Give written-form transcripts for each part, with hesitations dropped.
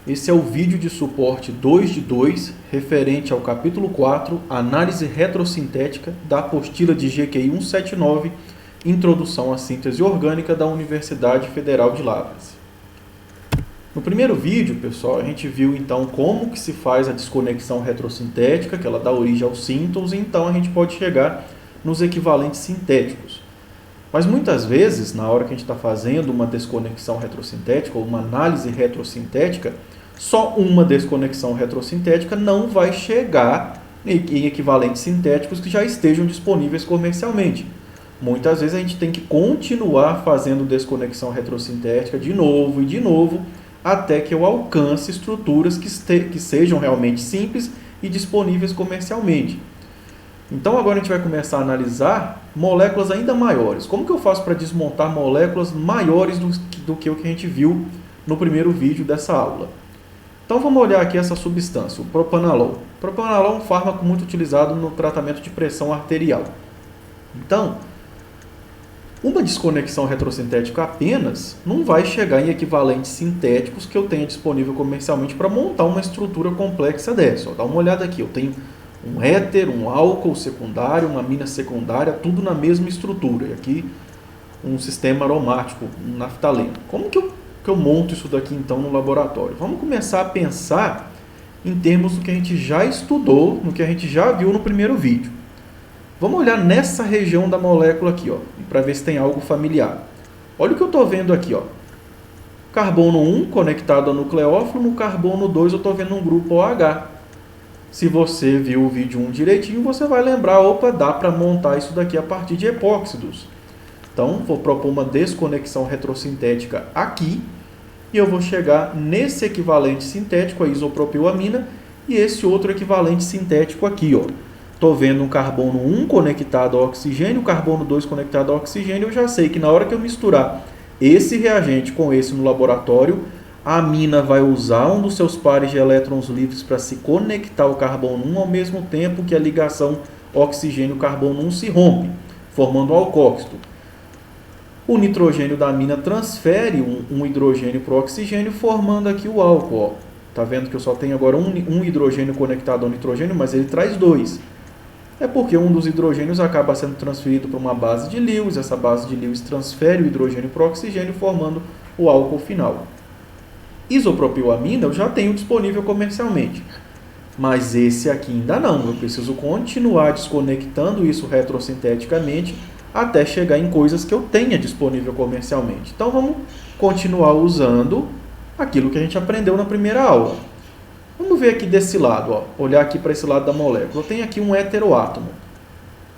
Esse é o vídeo de suporte 2 de 2, referente ao capítulo 4, Análise Retrosintética, da apostila de GQI 179, Introdução à Síntese Orgânica da Universidade Federal de Lavras. No primeiro vídeo, pessoal, a gente viu então como que se faz a desconexão retrosintética, que ela dá origem aos síntons, e então a gente pode chegar nos equivalentes sintéticos. Mas muitas vezes, na hora que a gente está fazendo uma desconexão retrosintética ou uma análise retrosintética, só uma desconexão retrosintética não vai chegar em equivalentes sintéticos que já estejam disponíveis comercialmente. Muitas vezes a gente tem que continuar fazendo desconexão retrosintética de novo e de novo, até que eu alcance estruturas que sejam realmente simples e disponíveis comercialmente. Então agora a gente vai começar a analisar moléculas ainda maiores. Como que eu faço para desmontar moléculas maiores do que o que a gente viu no primeiro vídeo dessa aula? Então vamos olhar aqui essa substância, o propanolol. O propanolol é um fármaco muito utilizado no tratamento de pressão arterial. Então, uma desconexão retrosintética apenas não vai chegar em equivalentes sintéticos que eu tenha disponível comercialmente para montar uma estrutura complexa dessa. Dá uma olhada aqui, eu tenho um éter, um álcool secundário, uma amina secundária, tudo na mesma estrutura. E aqui um sistema aromático, um naftaleno. Como que eu monto isso daqui então no laboratório? Vamos começar a pensar em termos do que a gente já estudou, no que a gente já viu no primeiro vídeo. Vamos olhar nessa região da molécula aqui, para ver se tem algo familiar. Olha o que eu estou vendo aqui, carbono 1 conectado ao nucleófilo, no carbono 2 eu estou vendo um grupo OH. Se você viu o vídeo 1 direitinho, você vai lembrar, dá para montar isso daqui a partir de epóxidos. Então, vou propor uma desconexão retrosintética aqui, e eu vou chegar nesse equivalente sintético, a isopropilamina, e esse outro equivalente sintético aqui, Estou vendo um carbono 1 conectado ao oxigênio, carbono 2 conectado ao oxigênio, eu já sei que na hora que eu misturar esse reagente com esse no laboratório, a amina vai usar um dos seus pares de elétrons livres para se conectar ao carbono 1 ao mesmo tempo que a ligação oxigênio-carbono 1 se rompe, formando um alcóxido. O nitrogênio da amina transfere um hidrogênio para o oxigênio, formando aqui o álcool. Está vendo que eu só tenho agora um hidrogênio conectado ao nitrogênio, mas ele traz dois. É porque um dos hidrogênios acaba sendo transferido para uma base de Lewis, essa base de Lewis transfere o hidrogênio para o oxigênio, formando o álcool final. Isopropilamina eu já tenho disponível comercialmente, mas esse aqui ainda não. Eu preciso continuar desconectando isso retrosinteticamente até chegar em coisas que eu tenha disponível comercialmente. Então vamos continuar usando aquilo que a gente aprendeu na primeira aula. Vamos ver aqui desse lado, olhar aqui para esse lado da molécula. Eu tenho aqui um heteroátomo.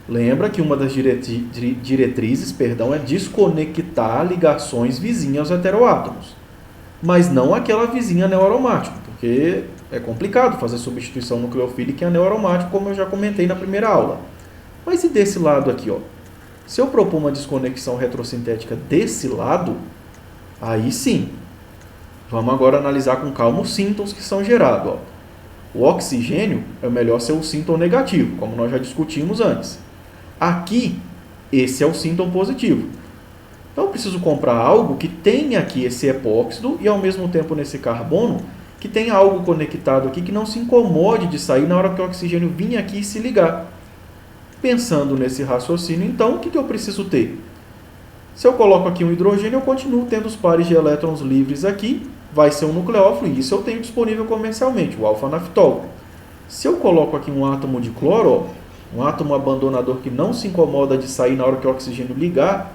Lembra que uma das diretrizes é desconectar ligações vizinhas aos heteroátomos, mas não aquela vizinha aneoaromática, porque é complicado fazer substituição nucleofílica em aneoaromático, como eu já comentei na primeira aula. Mas e desse lado aqui, Se eu propor uma desconexão retrosintética desse lado, aí sim. Vamos agora analisar com calma os síntons que são gerados. O oxigênio é melhor ser o síntão negativo, como nós já discutimos antes. Aqui, esse é o síntão positivo. Então eu preciso comprar algo que tenha aqui esse epóxido e ao mesmo tempo nesse carbono, que tenha algo conectado aqui que não se incomode de sair na hora que o oxigênio vir aqui e se ligar. Pensando nesse raciocínio, então, o que eu preciso ter? Se eu coloco aqui um hidrogênio, eu continuo tendo os pares de elétrons livres aqui, vai ser um nucleófilo, e isso eu tenho disponível comercialmente, o alfa-naftol. Se eu coloco aqui um átomo de cloro, um átomo abandonador que não se incomoda de sair na hora que o oxigênio ligar,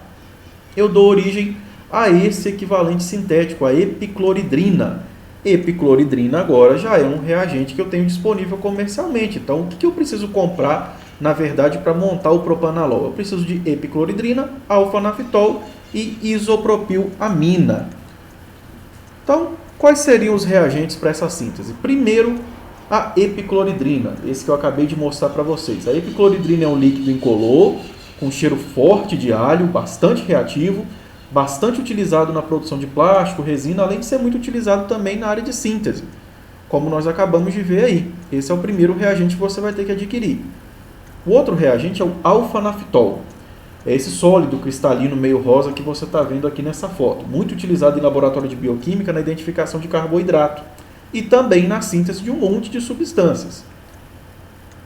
eu dou origem a esse equivalente sintético, a epicloridrina. Epicloridrina agora já é um reagente que eu tenho disponível comercialmente. Então, o que eu preciso comprar, na verdade, para montar o propanolol? Eu preciso de epicloridrina, alfa-naftol e isopropilamina. Então, quais seriam os reagentes para essa síntese? Primeiro, a epicloridrina, esse que eu acabei de mostrar para vocês. A epicloridrina é um líquido incolor, com cheiro forte de alho, bastante reativo, bastante utilizado na produção de plástico, resina, além de ser muito utilizado também na área de síntese, como nós acabamos de ver aí. Esse é o primeiro reagente que você vai ter que adquirir. O outro reagente é o alfa-naftol. É esse sólido cristalino meio rosa que você está vendo aqui nessa foto. Muito utilizado em laboratório de bioquímica na identificação de carboidrato. e também na síntese de um monte de substâncias.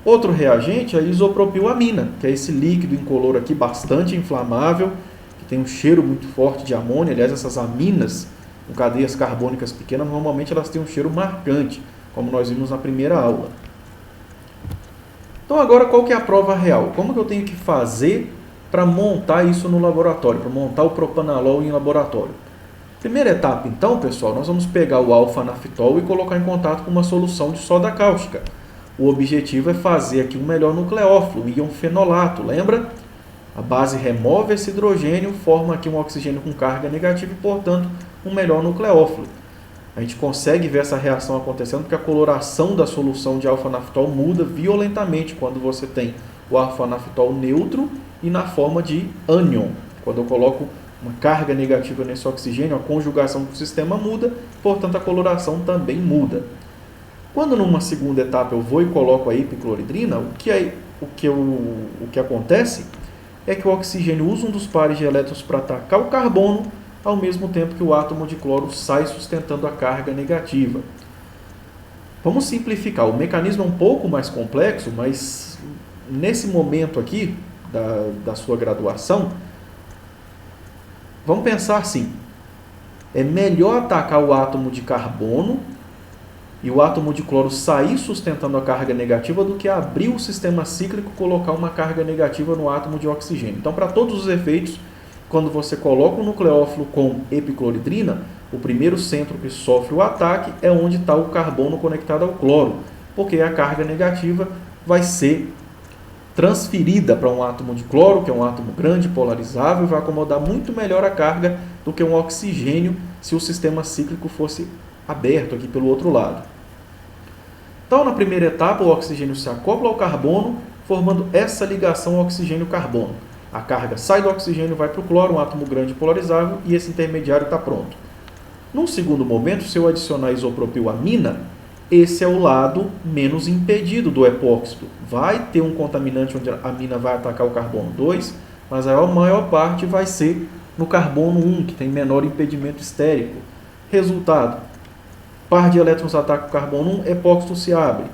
Outro reagente é a isopropilamina, que é esse líquido incolor aqui bastante inflamável, que tem um cheiro muito forte de amônia. Aliás, essas aminas com cadeias carbônicas pequenas, normalmente elas têm um cheiro marcante, como nós vimos na primeira aula. Então agora qual que é a prova real? Como que eu tenho que fazer para montar isso no laboratório, para montar o propanalol em laboratório? Primeira etapa então, pessoal, nós vamos pegar o alfa-naftol e colocar em contato com uma solução de soda cáustica. O objetivo é fazer aqui um melhor nucleófilo, um íon fenolato, lembra? A base remove esse hidrogênio, forma aqui um oxigênio com carga negativa e, portanto, um melhor nucleófilo. A gente consegue ver essa reação acontecendo porque a coloração da solução de alfa-naftol muda violentamente quando você tem o alfa-naftol neutro e na forma de ânion. Quando eu coloco uma carga negativa nesse oxigênio, a conjugação do sistema muda, portanto a coloração também muda. Quando numa segunda etapa eu vou e coloco a epicloridrina, o que acontece é que o oxigênio usa um dos pares de elétrons para atacar o carbono, ao mesmo tempo que o átomo de cloro sai sustentando a carga negativa. Vamos simplificar. O mecanismo é um pouco mais complexo, mas nesse momento aqui da sua graduação, vamos pensar assim: é melhor atacar o átomo de carbono e o átomo de cloro sair sustentando a carga negativa do que abrir o sistema cíclico e colocar uma carga negativa no átomo de oxigênio. Então, para todos os efeitos, quando você coloca um nucleófilo com epicloridrina, o primeiro centro que sofre o ataque é onde está o carbono conectado ao cloro, porque a carga negativa vai ser transferida para um átomo de cloro, que é um átomo grande, polarizável, e vai acomodar muito melhor a carga do que um oxigênio se o sistema cíclico fosse aberto aqui pelo outro lado. Então, na primeira etapa, o oxigênio se acopla ao carbono, formando essa ligação oxigênio-carbono. A carga sai do oxigênio, vai para o cloro, um átomo grande polarizável, e esse intermediário está pronto. Num segundo momento, se eu adicionar isopropilamina, esse é o lado menos impedido do epóxido. Vai ter um contaminante onde a amina vai atacar o carbono 2, mas a maior parte vai ser no carbono 1, que tem menor impedimento estérico. Resultado: par de elétrons ataca o carbono 1, epóxido se abre.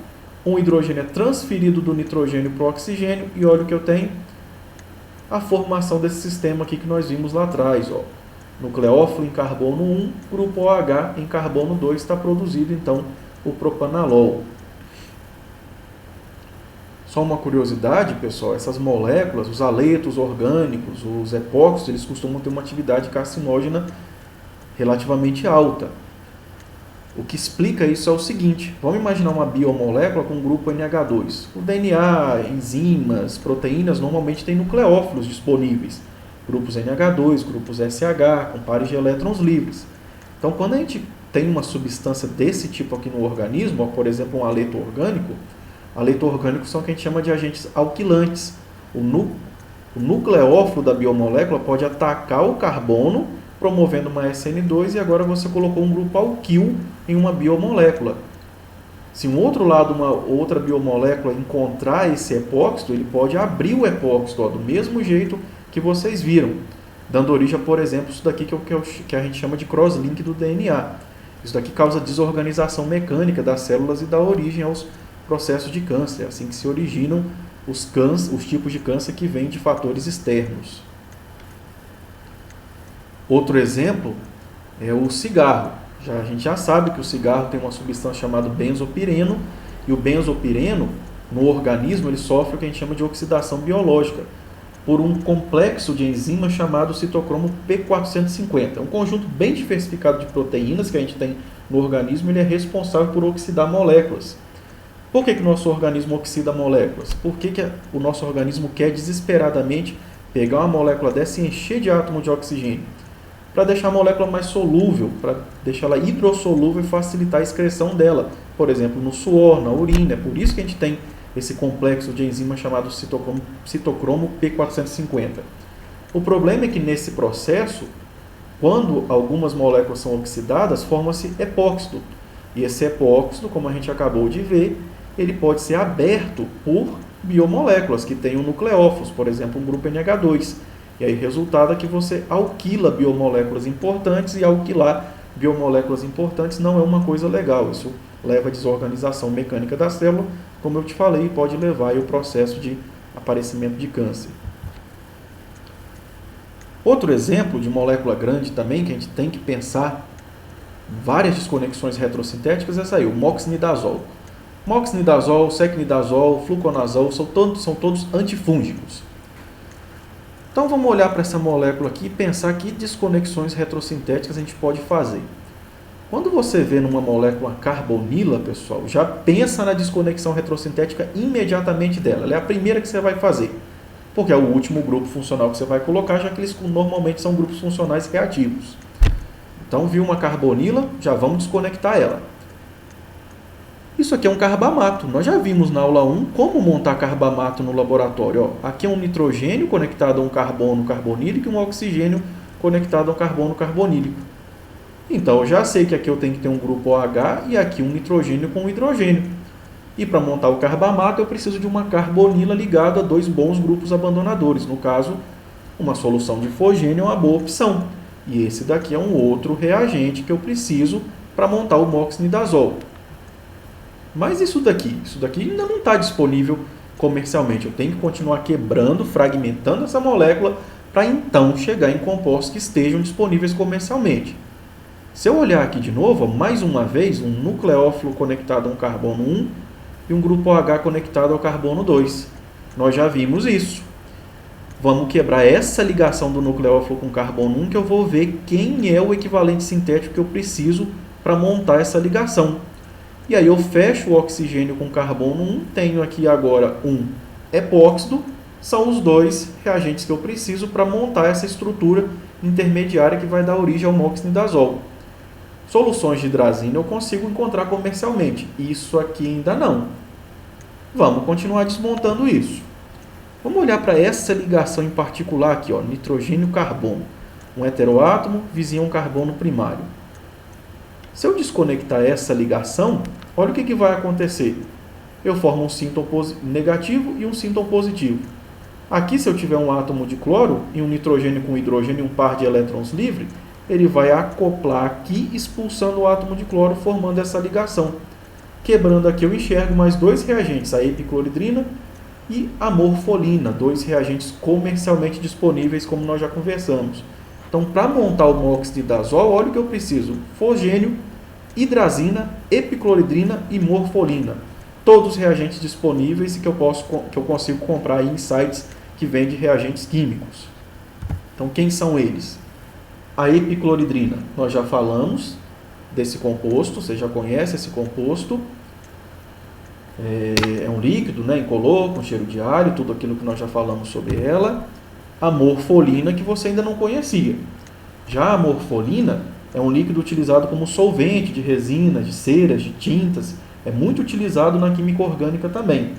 Um hidrogênio é transferido do nitrogênio para o oxigênio, e olha o que eu tenho: a formação desse sistema aqui que nós vimos lá atrás. Ó. Nucleófilo em carbono 1, grupo OH em carbono 2, está produzido então o propanalol. Só uma curiosidade, pessoal, essas moléculas, os aletos orgânicos, os epóxidos, eles costumam ter uma atividade carcinógena relativamente alta. O que explica isso é o seguinte: vamos imaginar uma biomolécula com um grupo NH2. O DNA, enzimas, proteínas normalmente têm nucleófilos disponíveis. Grupos NH2, grupos SH, com pares de elétrons livres. Então, quando a gente tem uma substância desse tipo aqui no organismo, por exemplo, um aleto orgânico, aletos orgânicos são o que a gente chama de agentes alquilantes. O nucleófilo da biomolécula pode atacar o carbono, promovendo uma SN2, e agora você colocou um grupo alquil em uma biomolécula. Se um outro lado, uma outra biomolécula encontrar esse epóxido, ele pode abrir o epóxido, do mesmo jeito que vocês viram, dando origem a, por exemplo, isso daqui que a gente chama de crosslink do DNA. Isso daqui causa desorganização mecânica das células e dá origem aos processos de câncer. É assim que se originam os tipos de câncer que vêm de fatores externos. Outro exemplo é o cigarro. A gente já sabe que o cigarro tem uma substância chamada benzopireno, e o benzopireno, no organismo, ele sofre o que a gente chama de oxidação biológica, por um complexo de enzimas chamado citocromo P450. É um conjunto bem diversificado de proteínas que a gente tem no organismo, ele é responsável por oxidar moléculas. Por que o nosso organismo oxida moléculas? Por que o nosso organismo quer desesperadamente pegar uma molécula dessa e encher de átomo de oxigênio? Para deixar a molécula mais solúvel, para deixá-la hidrossolúvel e facilitar a excreção dela, por exemplo, no suor, na urina. É por isso que a gente tem esse complexo de enzimas chamado citocromo P450. O problema é que nesse processo, quando algumas moléculas são oxidadas, forma-se epóxido. E esse epóxido, como a gente acabou de ver, ele pode ser aberto por biomoléculas que tenham nucleófilos, por exemplo, um grupo NH2. E aí o resultado é que você alquila biomoléculas importantes, e alquilar biomoléculas importantes não é uma coisa legal. Isso leva à desorganização mecânica da célula, como eu te falei, pode levar ao processo de aparecimento de câncer. Outro exemplo de molécula grande também, que a gente tem que pensar várias desconexões retrosintéticas, é essa aí, o moxnidazol. Moxnidazol, secnidazol, fluconazol são todos antifúngicos. Então vamos olhar para essa molécula aqui e pensar que desconexões retrosintéticas a gente pode fazer. Quando você vê numa molécula carbonila, pessoal, já pensa na desconexão retrosintética imediatamente dela. Ela é a primeira que você vai fazer, porque é o último grupo funcional que você vai colocar, já que eles normalmente são grupos funcionais reativos. Então, viu uma carbonila, já vamos desconectar ela. Isso aqui é um carbamato. Nós já vimos na aula 1 como montar carbamato no laboratório. Ó, aqui é um nitrogênio conectado a um carbono carbonílico e um oxigênio conectado a um carbono carbonílico. Então, eu já sei que aqui eu tenho que ter um grupo OH e aqui um nitrogênio com um hidrogênio. E para montar o carbamato, eu preciso de uma carbonila ligada a dois bons grupos abandonadores. No caso, uma solução de fosgênio é uma boa opção. E esse daqui é um outro reagente que eu preciso para montar o moxnidazol. Mas isso daqui ainda não está disponível comercialmente. Eu tenho que continuar quebrando, fragmentando essa molécula para então chegar em compostos que estejam disponíveis comercialmente. Se eu olhar aqui de novo, mais uma vez, um nucleófilo conectado a um carbono 1 e um grupo OH conectado ao carbono 2. Nós já vimos isso. Vamos quebrar essa ligação do nucleófilo com carbono 1 que eu vou ver quem é o equivalente sintético que eu preciso para montar essa ligação. E aí eu fecho o oxigênio com carbono 1, tenho aqui agora um epóxido, são os dois reagentes que eu preciso para montar essa estrutura intermediária que vai dar origem ao moxnidazol. Soluções de hidrazina eu consigo encontrar comercialmente, isso aqui ainda não. Vamos continuar desmontando isso. Vamos olhar para essa ligação em particular aqui, ó, nitrogênio-carbono. Um heteroátomo vizinho a um carbono primário. Se eu desconectar essa ligação, olha o que vai acontecer. Eu formo um sínton negativo e um sínton positivo. Aqui, se eu tiver um átomo de cloro e um nitrogênio com hidrogênio e um par de elétrons livre, ele vai acoplar aqui, expulsando o átomo de cloro, formando essa ligação. Quebrando aqui, eu enxergo mais dois reagentes, a epicloridrina e a morfolina, dois reagentes comercialmente disponíveis, como nós já conversamos. Então, para montar o moxnidazol, olha o que eu preciso. Fosgênio, hidrazina, epicloridrina e morfolina. Todos os reagentes disponíveis e que eu consigo comprar aí em sites que vendem reagentes químicos. Então, quem são eles? A epicloridrina, nós já falamos desse composto, você já conhece esse composto. É um líquido, né, incolor, com cheiro de alho, tudo aquilo que nós já falamos sobre ela. A morfolina, que você ainda não conhecia. Já a morfolina é um líquido utilizado como solvente de resina, de ceras, de tintas. É muito utilizado na química orgânica também.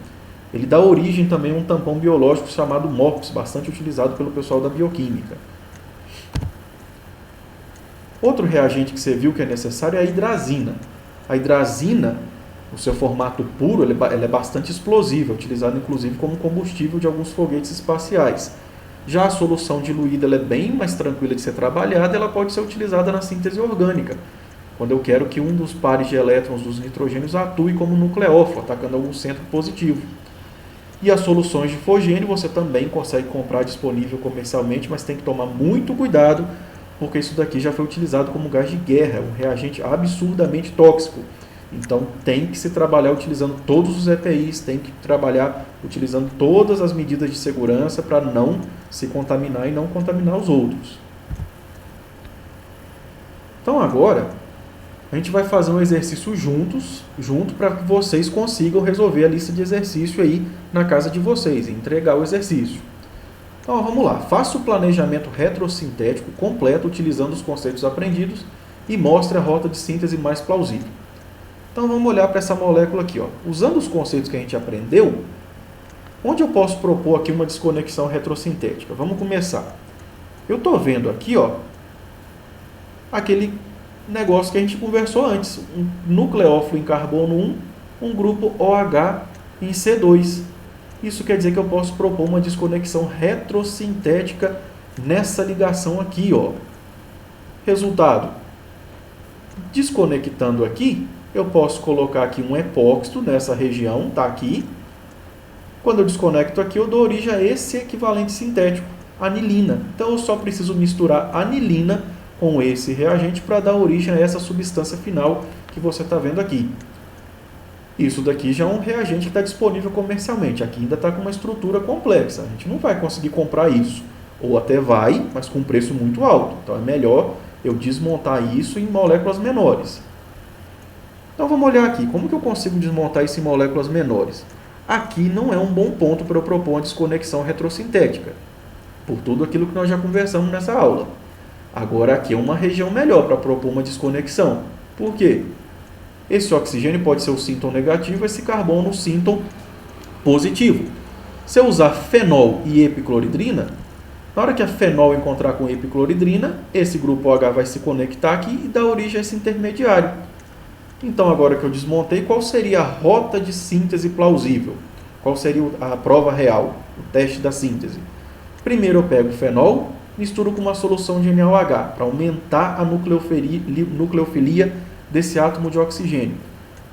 Ele dá origem também a um tampão biológico chamado MOPS, bastante utilizado pelo pessoal da bioquímica. Outro reagente que você viu que é necessário é a hidrazina. A hidrazina, o seu formato puro, ela é bastante explosiva, utilizada inclusive como combustível de alguns foguetes espaciais. Já a solução diluída ela é bem mais tranquila de ser trabalhada, ela pode ser utilizada na síntese orgânica, quando eu quero que um dos pares de elétrons dos nitrogênios atue como nucleófilo, atacando algum centro positivo. E as soluções de fosgênio você também consegue comprar disponível comercialmente, mas tem que tomar muito cuidado, porque isso daqui já foi utilizado como gás de guerra, é um reagente absurdamente tóxico. Então tem que se trabalhar utilizando todos os EPIs, tem que trabalhar utilizando todas as medidas de segurança para não se contaminar e não contaminar os outros. Então agora a gente vai fazer um exercício junto para que vocês consigam resolver a lista de exercício aí na casa de vocês, e entregar o exercício. Então vamos lá, faça o planejamento retrosintético completo utilizando os conceitos aprendidos e mostre a rota de síntese mais plausível. Então vamos olhar para essa molécula aqui, ó. Usando os conceitos que a gente aprendeu, onde eu posso propor aqui uma desconexão retrosintética? Vamos começar. Eu estou vendo aqui, ó, aquele negócio que a gente conversou antes, um nucleófilo em carbono 1, um grupo OH em C2. Isso quer dizer que eu posso propor uma desconexão retrosintética nessa ligação aqui, ó. Resultado: Desconectando aqui, eu posso colocar aqui um epóxido nessa região, está aqui. Quando eu desconecto aqui, eu dou origem a esse equivalente sintético, anilina. Então eu só preciso misturar anilina com esse reagente para dar origem a essa substância final que você está vendo aqui. Isso daqui já é um reagente que está disponível comercialmente. Aqui ainda está com uma estrutura complexa. A gente não vai conseguir comprar isso. Ou até vai, mas com um preço muito alto. Então é melhor eu desmontar isso em moléculas menores. Então vamos olhar aqui. Como que eu consigo desmontar isso em moléculas menores? Aqui não é um bom ponto para eu propor uma desconexão retrosintética. Por tudo aquilo que nós já conversamos nessa aula. Agora aqui é uma região melhor para propor uma desconexão. Por quê? Esse oxigênio pode ser o sínton negativo, esse carbono o sínton positivo. Se eu usar fenol e epicloridrina, na hora que a fenol encontrar com epicloridrina, esse grupo OH vai se conectar aqui e dar origem a esse intermediário. Então, agora que eu desmontei, qual seria a rota de síntese plausível? Qual seria a prova real, o teste da síntese? Primeiro eu pego o fenol, misturo com uma solução de NaOH para aumentar a nucleofilia desse átomo de oxigênio.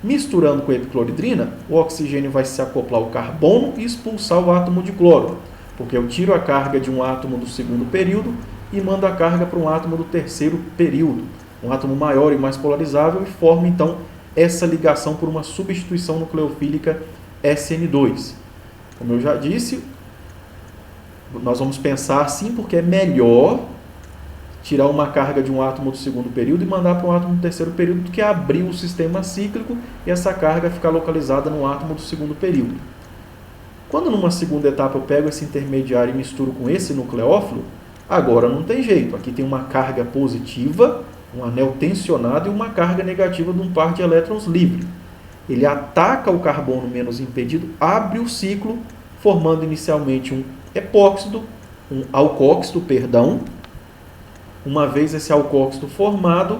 Misturando com a epicloridrina, o oxigênio vai se acoplar ao carbono e expulsar o átomo de cloro, porque eu tiro a carga de um átomo do segundo período e mando a carga para um átomo do terceiro período, um átomo maior e mais polarizável, e forma então essa ligação por uma substituição nucleofílica SN2. Como eu já disse, nós vamos pensar assim porque é melhor tirar uma carga de um átomo do segundo período e mandar para um átomo do terceiro período do que abrir o sistema cíclico e essa carga ficar localizada no átomo do segundo período. Quando numa segunda etapa eu pego esse intermediário e misturo com esse nucleófilo, agora não tem jeito. Aqui tem uma carga positiva, um anel tensionado, e uma carga negativa de um par de elétrons livre. Ele ataca o carbono menos impedido, abre o ciclo, formando inicialmente um epóxido, um alcóxido, perdão. Uma vez esse alcóxido formado,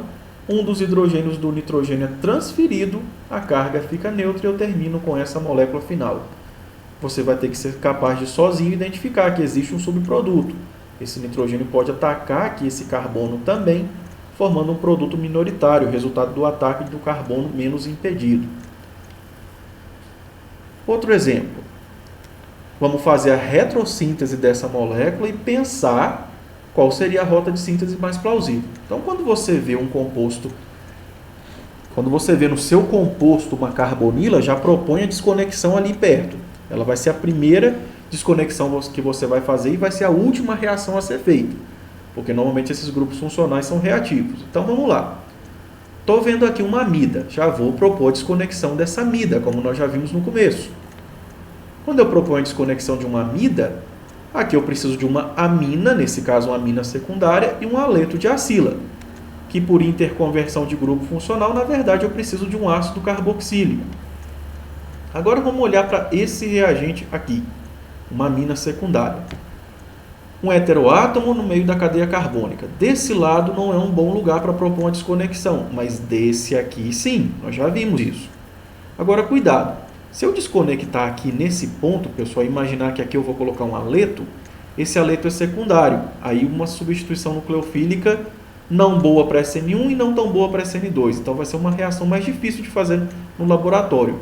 um dos hidrogênios do nitrogênio é transferido, a carga fica neutra e eu termino com essa molécula final. Você vai ter que ser capaz de sozinho identificar que existe um subproduto. Esse nitrogênio pode atacar aqui esse carbono também, formando um produto minoritário, resultado do ataque do carbono menos impedido. Outro exemplo. Vamos fazer a retrossíntese dessa molécula e pensar qual seria a rota de síntese mais plausível. Então, quando você vê no seu composto uma carbonila, já propõe a desconexão ali perto. Ela vai ser a primeira desconexão que você vai fazer e vai ser a última reação a ser feita, porque normalmente esses grupos funcionais são reativos. Então, vamos lá. Estou vendo aqui uma amida, já vou propor a desconexão dessa amida, como nós já vimos no começo. Quando eu proponho a desconexão de uma amida, aqui eu preciso de uma amina, nesse caso uma amina secundária, e um aleto de acila, que por interconversão de grupo funcional, na verdade eu preciso de um ácido carboxílico. Agora vamos olhar para esse reagente aqui, uma amina secundária. Um heteroátomo no meio da cadeia carbônica. Desse lado não é um bom lugar para propor uma desconexão, mas desse aqui sim, nós já vimos isso. Agora cuidado. Se eu desconectar aqui nesse ponto, pessoal, imaginar que aqui eu vou colocar um aleto, esse aleto é secundário. Aí uma substituição nucleofílica não boa para SN1 e não tão boa para SN2. Então vai ser uma reação mais difícil de fazer no laboratório.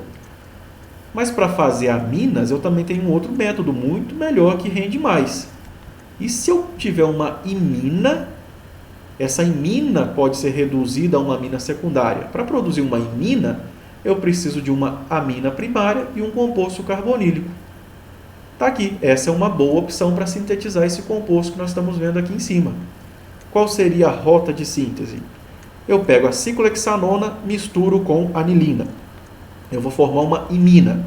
Mas para fazer aminas, eu também tenho um outro método muito melhor que rende mais. E se eu tiver uma imina, essa imina pode ser reduzida a uma amina secundária. Para produzir uma imina, eu preciso de uma amina primária e um composto carbonílico. Está aqui, essa é uma boa opção para sintetizar esse composto que nós estamos vendo aqui em cima. Qual seria a rota de síntese? Eu pego a ciclohexanona, misturo com anilina. Eu vou formar uma imina.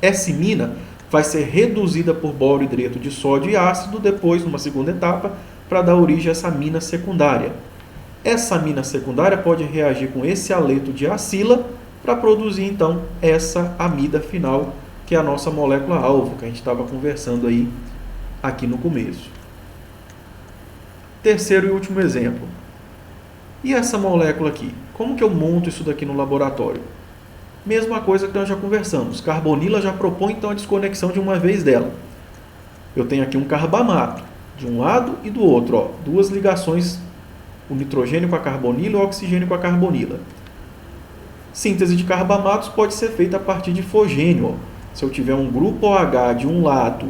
Essa imina vai ser reduzida por borohidreto de sódio e ácido, depois, numa segunda etapa, para dar origem a essa amina secundária. Essa amina secundária pode reagir com esse aleto de acila para produzir, então, essa amida final, que é a nossa molécula-alvo, que a gente estava conversando aí aqui no começo. Terceiro e último exemplo. E essa molécula aqui? Como que eu monto isso daqui no laboratório? Mesma coisa que nós já conversamos. Carbonila já propõe, então, a desconexão de uma vez dela. Eu tenho aqui um carbamato, de um lado e do outro. Duas ligações o nitrogênio com a carbonila e o oxigênio com a carbonila. Síntese de carbamatos pode ser feita a partir de fogênio. Ó. Se eu tiver um grupo OH de um lado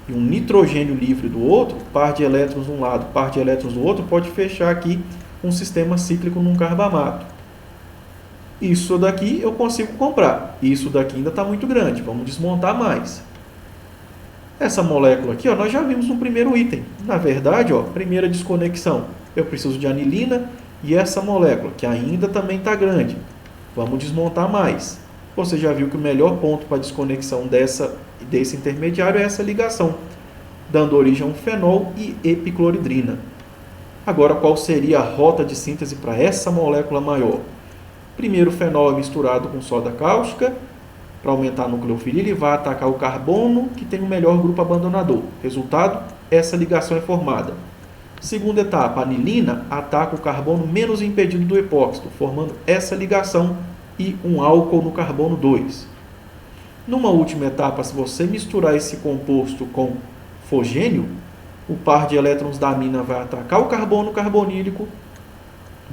e um nitrogênio livre do outro, par de elétrons de um lado, par de elétrons do outro, pode fechar aqui um sistema cíclico num carbamato. Isso daqui eu consigo comprar. Isso daqui ainda está muito grande. Vamos desmontar mais. Essa molécula aqui, ó, nós já vimos no primeiro item. Na verdade, ó, primeira desconexão. Eu preciso de anilina e essa molécula, que ainda também está grande. Vamos desmontar mais. Você já viu que o melhor ponto para desconexão desse intermediário é essa ligação, dando origem a um fenol e epicloridrina. Agora, qual seria a rota de síntese para essa molécula maior? Primeiro, o fenol é misturado com soda cáustica para aumentar a nucleofilia, ele vai atacar o carbono que tem o melhor grupo abandonador. Resultado, essa ligação é formada. Segunda etapa, a anilina ataca o carbono menos impedido do epóxito, formando essa ligação e um álcool no carbono 2. Numa última etapa, se você misturar esse composto com fogênio, o par de elétrons da amina vai atacar o carbono carbonílico,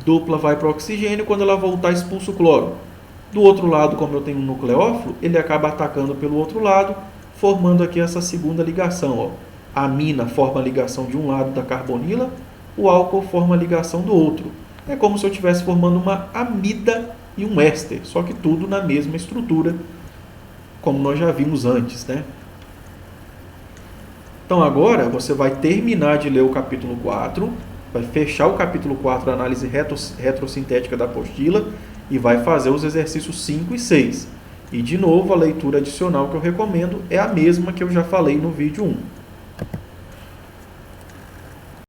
dupla vai para o oxigênio, quando ela voltar expulsa o cloro. Do outro lado, como eu tenho um nucleófilo, ele acaba atacando pelo outro lado, formando aqui essa segunda ligação. Ó. A amina forma a ligação de um lado da carbonila, o álcool forma a ligação do outro. É como se eu estivesse formando uma amida e um éster, só que tudo na mesma estrutura, como nós já vimos antes, né? Então agora você vai terminar de ler o capítulo 4, vai fechar o capítulo 4, a análise retrosintética da apostila, e vai fazer os exercícios 5 e 6. E de novo, a leitura adicional que eu recomendo é a mesma que eu já falei no vídeo 1.